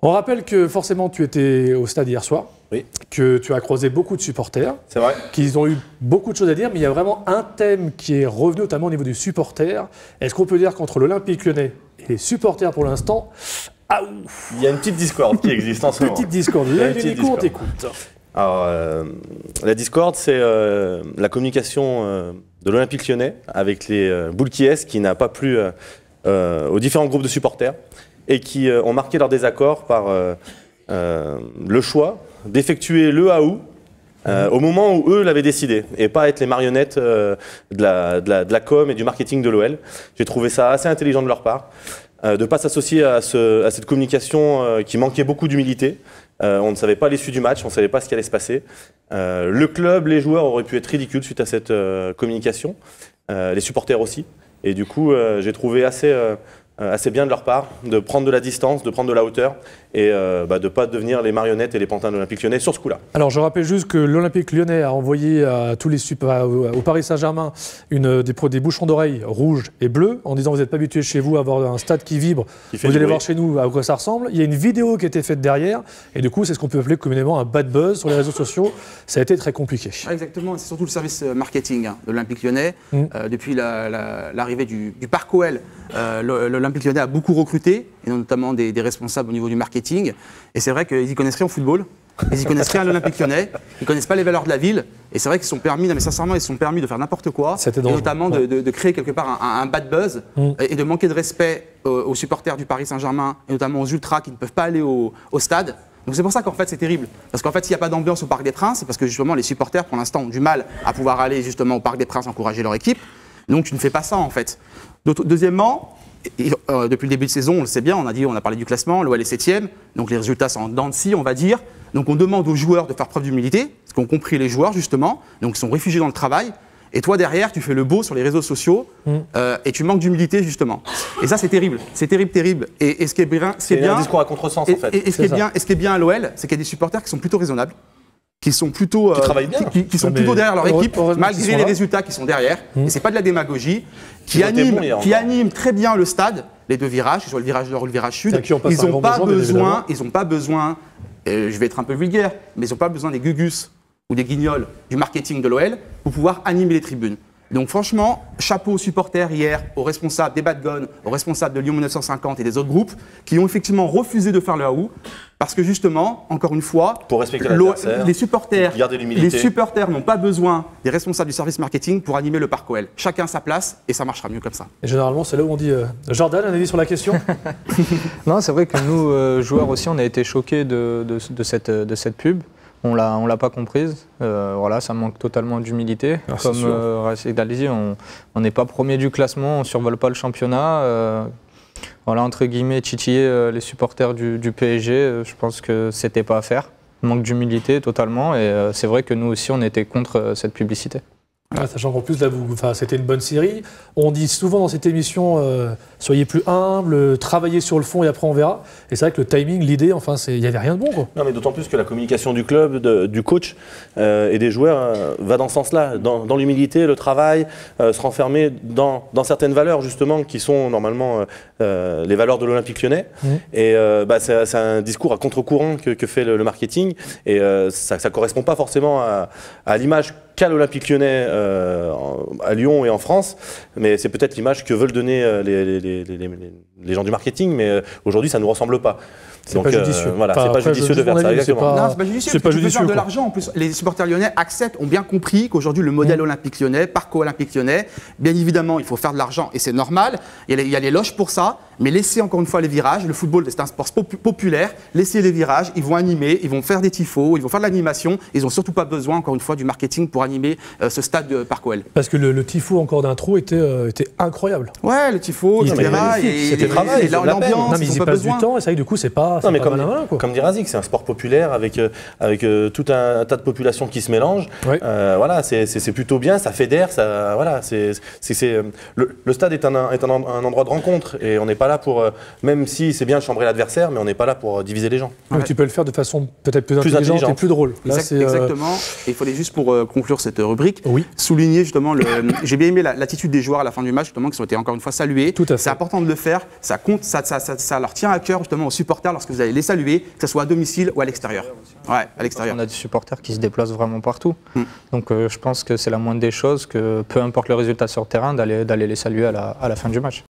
On rappelle que forcément tu étais au stade hier soir, oui. Que tu as croisé beaucoup de supporters, c'est vrai, qu'ils ont eu beaucoup de choses à dire, mais il y a vraiment un thème qui est revenu notamment au niveau des supporters. Est-ce qu'on peut dire qu'entre l'Olympique Lyonnais et les supporters pour l'instant, il y a une petite discorde qui existe en ce moment. Petite discorde, on t'écoute. Alors, la discorde, c'est la communication de l'Olympique Lyonnais avec les boules qui n'a pas plu aux différents groupes de supporters et qui ont marqué leur désaccord par le choix d'effectuer le AOU au moment où eux l'avaient décidé et pas être les marionnettes de la com et du marketing de l'OL. J'ai trouvé ça assez intelligent de leur part, de ne pas s'associer à cette communication qui manquait beaucoup d'humilité. On ne savait pas l'issue du match, on ne savait pas ce qui allait se passer. Le club, les joueurs auraient pu être ridicules suite à cette communication, les supporters aussi. Et du coup, j'ai trouvé assez bien de leur part de prendre de la distance, de prendre de la hauteur et de ne pas devenir les marionnettes et les pantins de l'Olympique Lyonnais sur ce coup-là. Alors je rappelle juste que l'Olympique Lyonnais a envoyé à tous au Paris Saint-Germain des bouchons d'oreilles rouges et bleus en disant vous n'êtes pas habitués chez vous à avoir un stade qui vibre, vous allez voir chez nous à quoi ça ressemble. Il y a une vidéo qui a été faite derrière et du coup c'est ce qu'on peut appeler communément un bad buzz sur les réseaux sociaux. Ça a été très compliqué. Exactement, c'est surtout le service marketing de l'Olympique Lyonnais. Depuis l'arrivée du Parc OL, l'Olympique Lyonnais a beaucoup recruté, et notamment des responsables au niveau du marketing. Et c'est vrai qu'ils y connaissent rien au football, ils y connaissent rien à l'Olympique Lyonnais, ils connaissent pas les valeurs de la ville. Et c'est vrai qu'ils sont permis, non mais sincèrement, ils sont permis de faire n'importe quoi, et notamment de créer quelque part un bad buzz et de manquer de respect aux supporters du Paris Saint-Germain, et notamment aux ultras qui ne peuvent pas aller au stade. Donc c'est pour ça qu'en fait c'est terrible. Parce qu'en fait s'il n'y a pas d'ambiance au Parc des Princes, c'est parce que justement les supporters pour l'instant ont du mal à pouvoir aller justement au Parc des Princes encourager leur équipe. Donc tu ne fais pas ça en fait. Deuxièmement, depuis le début de saison, on le sait bien, on a parlé du classement, l'OL est 7e, donc les résultats sont en dents de scie, on va dire. Donc on demande aux joueurs de faire preuve d'humilité, parce qu'ont compris les joueurs justement, donc ils sont réfugiés dans le travail. Et toi derrière, tu fais le beau sur les réseaux sociaux et tu manques d'humilité justement. Et ça c'est terrible, terrible. Et ce qui est bien, c'est un discours à contresens en fait. Et ce qui est bien à l'OL, c'est qu'il y a des supporters qui sont plutôt raisonnables, qui sont plutôt derrière leur équipe, malgré les résultats qui sont derrière. Et c'est pas de la démagogie, qui anime très bien le stade, les deux virages, que ce soit le virage nord ou le virage sud. Ils n'ont pas besoin, je vais être un peu vulgaire, mais ils n'ont pas besoin des gugus ou des guignols du marketing de l'OL pour pouvoir animer les tribunes. Donc franchement, chapeau aux supporters hier, aux responsables des Bad Guns, aux responsables de Lyon 1950 et des autres groupes qui ont effectivement refusé de faire le AOU parce que justement, encore une fois, pour respecter l'adversaire, les supporters n'ont pas besoin des responsables du service marketing pour animer le Parc OL. Chacun sa place et ça marchera mieux comme ça. Et généralement, c'est là où on dit Jordan, un avis sur la question? Non, c'est vrai que nous, joueurs aussi, on a été choqués de cette pub. On l'a pas comprise. Voilà, ça manque totalement d'humilité. Comme Rachid l'a dit, on n'est pas premier du classement, on survole pas le championnat. Voilà, entre guillemets, titiller les supporters du PSG, je pense que c'était pas à faire. Manque d'humilité totalement. Et c'est vrai que nous aussi, on était contre cette publicité. Ah, sachant qu'en plus, là, c'était une bonne série. On dit souvent dans cette émission, soyez plus humble, travaillez sur le fond et après on verra. Et c'est vrai que le timing, l'idée, enfin, il n'y avait rien de bon, quoi. Non, mais d'autant plus que la communication du club, du coach et des joueurs va dans ce sens-là, dans l'humilité, le travail, se renfermer dans certaines valeurs justement qui sont normalement les valeurs de l'Olympique Lyonnais. Et c'est un discours à contre-courant que fait le marketing. Et ça ne correspond pas forcément à l'image qu'a l'Olympique Lyonnais à Lyon et en France, mais c'est peut-être l'image que veulent donner les gens du marketing, mais aujourd'hui ça ne nous ressemble pas. C'est pas judicieux. Voilà, c'est pas judicieux de faire ça, exactement. Non, c'est pas judicieux. Tu peux faire de l'argent. En plus, les supporters lyonnais ont bien compris qu'aujourd'hui, le modèle olympique lyonnais, Parc olympique lyonnais, bien évidemment, il faut faire de l'argent et c'est normal. Il y a les loges pour ça, mais laissez encore une fois les virages. Le football, c'est un sport populaire. Laissez les virages, ils vont animer, ils vont faire des tifos, ils vont faire de l'animation. Ils n'ont surtout pas besoin, encore une fois, du marketing pour animer ce stade de Parc OL. Parce que le tifo encore d'un trou était incroyable. Ouais, le tifo, etc. C'était travail, l'ambiance. Non, mais ils y passent du temps et ça, du coup, c'est pas. Non, mais comme dit Razik, c'est un sport populaire avec tout un tas de populations qui se mélangent. Oui. Voilà, c'est plutôt bien, ça fédère. Le stade est un endroit de rencontre et on n'est pas pas là pour, même si c'est bien de chambrer l'adversaire, mais on n'est pas là pour diviser les gens. Ouais. Tu peux le faire de façon peut-être plus intelligente et plus drôle. Là, exactement. Et il fallait juste pour conclure cette rubrique, souligner justement, j'ai bien aimé l'attitude des joueurs à la fin du match, justement, qui ont été encore une fois salués. C'est important de le faire, ça compte, ça leur tient à cœur justement aux supporters lorsque vous allez les saluer, que ce soit à domicile ou à l'extérieur. Ouais, à l'extérieur. On a des supporters qui se déplacent vraiment partout. Donc je pense que c'est la moindre des choses, que peu importe le résultat sur le terrain, d'aller les saluer à la fin du match.